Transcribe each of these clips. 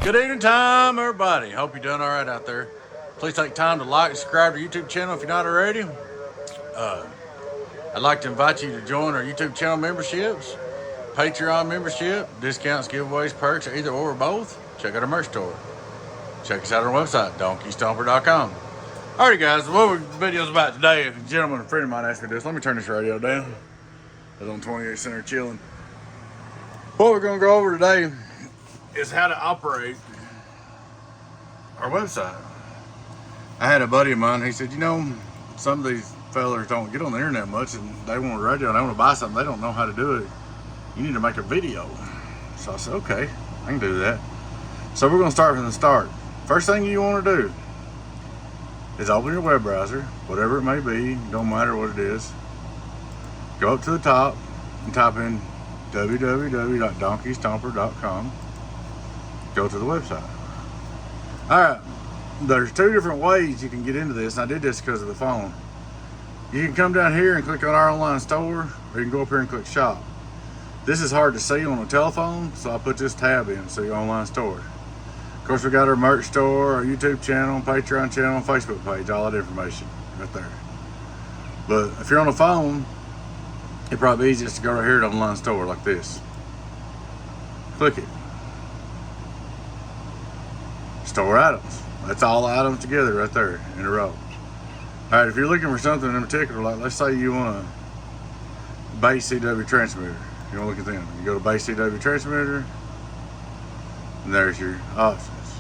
Good evening time, everybody. Hope you're doing all right out there. Please take time to like and subscribe to our YouTube channel if you're not already. I'd like to invite you to join our YouTube channel memberships, Patreon membership, discounts, giveaways, perks, either or both. Check out our merch store. Check us out on our website, donkeystomper.com. Alrighty, guys, what the video's about today, a gentleman, a friend of mine asked me this. Let me turn this radio down. It's on 28 Center chilling. What we're going to go over today is how to operate our website. I had a buddy of mine, he said, you know, some of these fellas don't get on the internet much and they want a radio and they want to buy something, they don't know how to do it. You need to make a video. So I said, okay, I can do that. So we're going to start from the start. First thing you want to do is open your web browser, whatever it may be, don't matter what it is. Go up to the top and type in www.donkeystomper.com. Go to the website. Alright, there's two different ways you can get into this, and I did this because of the phone. You can come down here and click on our online store, or you can go up here and click shop. This is hard to see on a telephone, so I put this tab in, so your online store. Of course, we got our merch store, our YouTube channel, Patreon channel, Facebook page, all that information right there. But if you're on a phone, it'd probably be easiest to go right here to online store like this. Click it. Store items. That's all items together right there in a row. Alright, if you're looking for something in particular, like let's say you want a base CW transmitter. You want to look at them. You go to base CW transmitter, and there's your options.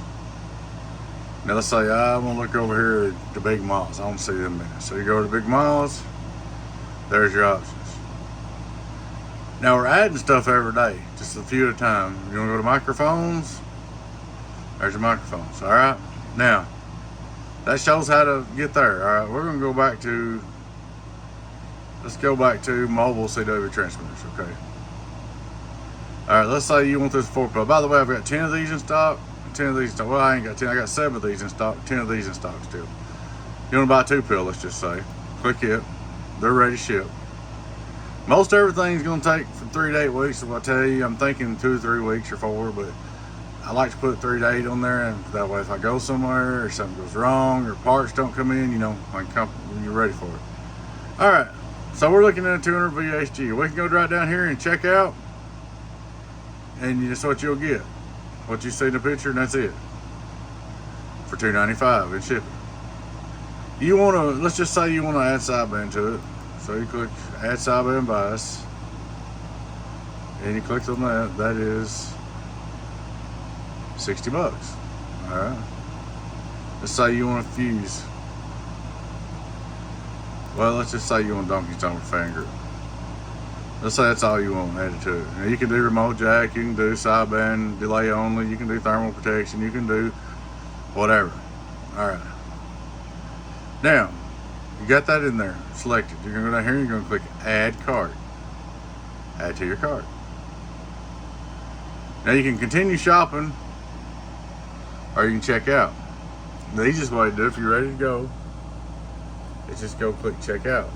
Now let's say I want to look over here at the big models. I want to see them in it. So you go to big models, there's your options. Now we're adding stuff every day, just a few at a time. You want to go to microphones? There's your microphones. All right. Now that shows how to get there. All right. We're going to go back to. Let's go back to mobile CW transmitters. Okay. All right. Let's say you want this 4-pill. By the way, I've got 10 of these in stock. 10 of these in stock. Well, I ain't got 10. I got 7 of these in stock. 10 of these in stock still. You want to buy 2-pill? Let's just say. Click it. They're ready to ship. Most everything's going to take from 3 to 8 weeks. So I tell you, I'm thinking 2 to 3 weeks or 4, but I like to put 3 to 8 on there, and that way if I go somewhere or something goes wrong or parts don't come in, you know, I can come when you're ready for it. All right, so we're looking at a 200 VHG. We can go right down here and check out, and that's what you'll get. What you see in the picture, and that's it. For $2.95 in shipping. You want to, let's just say you want to add sideband to it. So you click add sideband bias, and you click on that. That is $60. All right. Let's say you want a fuse. Well, let's just say you want Donkey Stomper fan group. Let's say that's all you want added to it. Now you can do remote jack, you can do sideband delay only, you can do thermal protection, you can do whatever. All right. Now you got that in there selected. You're gonna go down here and you're gonna click add cart. Add to your cart. Now you can continue shopping, or you can check out. The easiest way to do it, if you're ready to go, is just go click check out.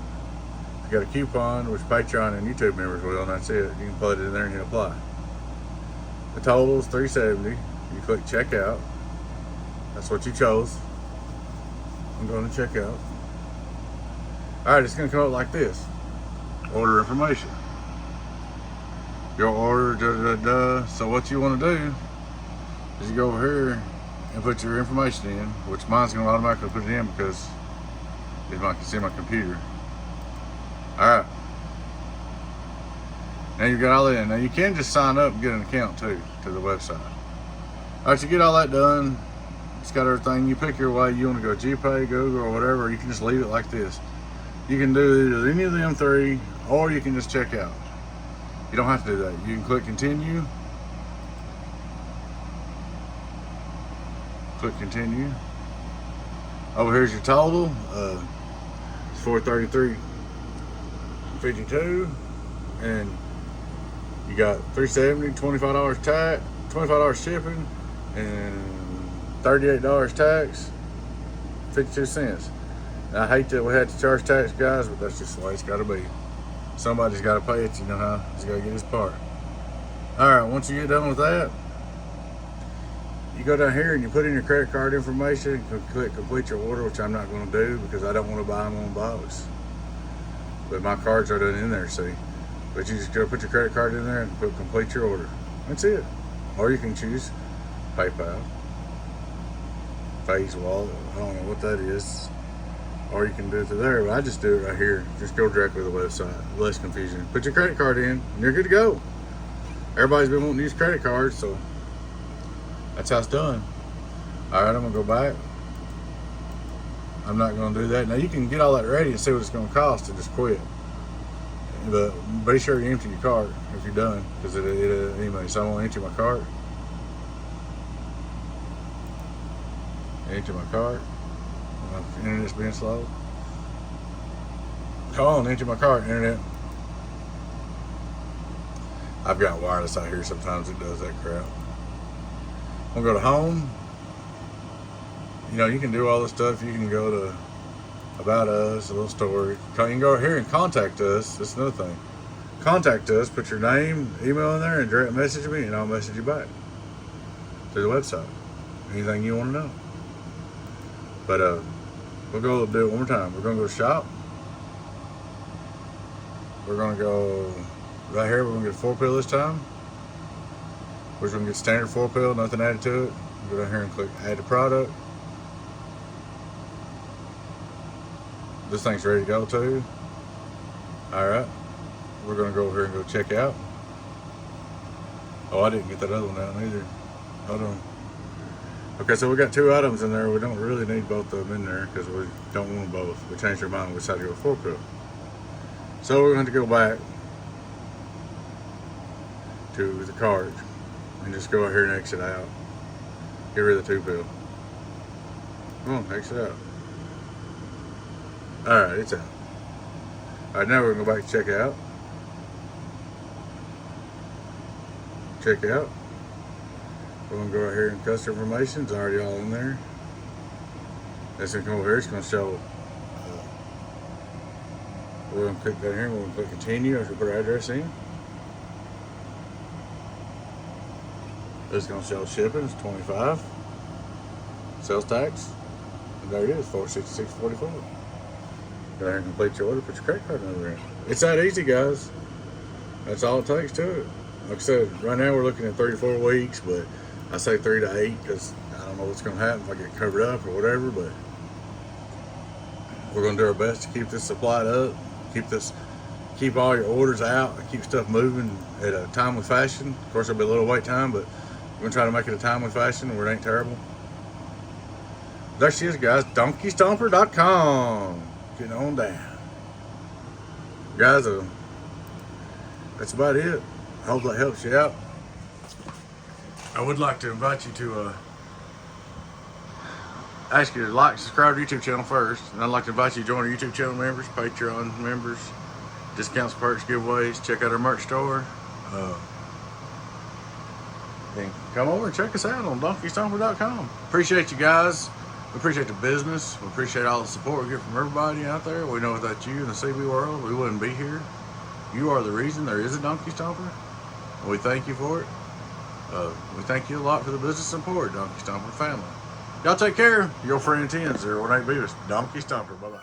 If you got a coupon, which Patreon and YouTube members will, and that's it. You can put it in there and hit apply. The total is $370. You click check out. That's what you chose. I'm going to check out. Alright, it's going to come up like this. Order information. Your order, So what you want to do is you go over here and put your information in, which mine's going to automatically put it in because I can see my computer. Alright. Now you got all that in. Now you can just sign up and get an account too to the website. Alright, you get all that done. It's got everything. You pick your way. You want to go GPay, Google, or whatever. You can just leave it like this. You can do either any of them 3, or you can just check out. You don't have to do that. You can click continue. Click continue. Over here's your total. It's $433.52, and you got $370, $25 tax, $25 shipping, and $38 tax, 52 cents. Now, I hate that we had to charge tax, guys, but that's just the way it's got to be. Somebody's got to pay it, you know how? He's got to get his part. All right, once you get done with that, you go down here and you put in your credit card information, you click complete your order, which I'm not going to do because I don't want to buy them on box. But my cards are done in there, see. But you just go put your credit card in there and put complete your order. That's it. Or you can choose PayPal, Phase Wallet, I don't know what that is. Or you can do it through there, but I just do it right here. Just go directly to the website, less confusion. Put your credit card in and you're good to go. Everybody's been wanting to use credit cards, so that's how it's done. All right, I'm gonna go back. I'm not gonna do that. Now you can get all that ready and see what it's gonna cost and just quit. But be sure you empty your cart if you're done, because anyway. So I'm gonna empty my cart. Empty my cart. My internet's being slow. Come on, empty my cart, internet. I've got wireless out here. Sometimes it does that crap. I'm gonna go to home. You know, you can do all this stuff. You can go to About Us, a little story. You can go here and contact us. That's another thing. Contact us, put your name, email in there, and direct message me, and I'll message you back through the website. Anything you want to know. But we'll go do it one more time. We're gonna go shop. We're gonna go right here. We're gonna get a 4-pill this time. We're just gonna get standard 4-pill, nothing added to it. Go down here and click add to product. This thing's ready to go too. All right, we're gonna go over here and go check out. Oh, I didn't get that other one out either. Hold on. Okay, so we got 2 items in there. We don't really need both of them in there because we don't want them both. We changed our mind. We decided to go 4-pill. So we're going to go back to the cart and just go out here and exit out. Get rid of the 2-pill. Come on, exit out. Alright, it's out. Alright, now we're going to go back to check out. Check out. We're going to go right here and customer information. It's already all in there. That's going to come over here. It's going to show. We're going to click down here. We're going to click continue. As we put our address in. It's going to show shipping. It's $25. Sales tax. And there it is. $466.44. Go ahead and complete your order. Put your credit card number in. It's that easy, guys. That's all it takes to it. Like I said, right now we're looking at 34 weeks, but I say 3 to 8 because I don't know what's going to happen if I get covered up or whatever, but we're going to do our best to keep this supplied up, keep all your orders out, and keep stuff moving at a timely fashion. Of course, there'll be a little wait time, but we're going to try to make it a timely fashion where it ain't terrible. There she is, guys, DonkeyStomper.com. Getting on down. Guys, that's about it. I hope that helps you out. I would like to invite you to ask you to like, subscribe to our YouTube channel first, and I'd like to invite you to join our YouTube channel members, Patreon members, discounts, perks, giveaways. Check out our merch store. And come over and check us out on DonkeyStomper.com. Appreciate you guys. We appreciate the business. We appreciate all the support we get from everybody out there. We know without you in the CB world, we wouldn't be here. You are the reason there is a Donkey Stomper. We thank you for it. We thank you a lot for the business support, Donkey Stomper family. Y'all take care. Your friend 10-018 Beavis, Donkey Stomper. Bye-bye.